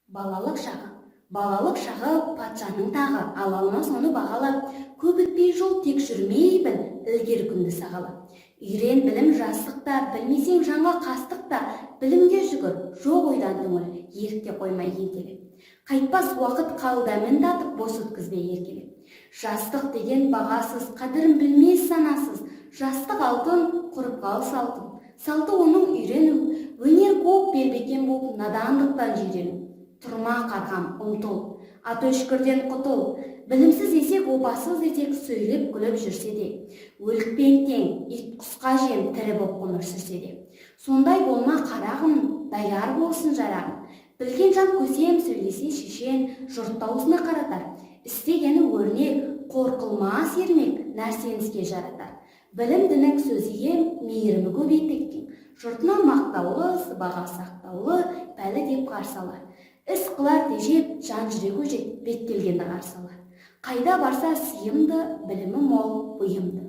Балалық шағы. Балалық шағы патшаның тағы, ала алмас оны бағалап, көп өтпей жол тек жүрмей біл, ілгері күнді сағалап. Үйрен білім жастықта, білмесең жаңа қастықта, білімге жүгір, жоқ ойдан түңіл, ерікте қоймай ентелеп. Қайтпас уақыт қалдамын татып, бос өткізбей еркелеп. Жастық деген бағасыз, қадірін білмес санасыз, жастық алтын, құрып қал салтын. Салты оның үйрену, өнер көп белбекен боп, надандықтан жирену. Тұрма қарғам, ұмтыл, ат өшкірден құтыл, білімсіз есек опасыз етек сөйлеп күліп жүрсе де, өлікпен тең, ит құсқа жем тірі боп ғұмыр сүрсе де. Сондай болма қарағым, даяр болсын жарағым. Білген жан көсем сөйлесе шешен, жұрт даусына қаратар. Істегені өрнек, қорқылмас ермек, нәрсені іске жаратар. Білім дінің сөзіге мейірімі көбейткен, жұртына мақтаулы, сыбаға сақтаулы, пәлі деп қарсы алар. Іс қылар тежеп, жан жүрегі өжет, бет келгенді қарсы алар. Қайда барса сыйымды, білімі мол, бұйымды.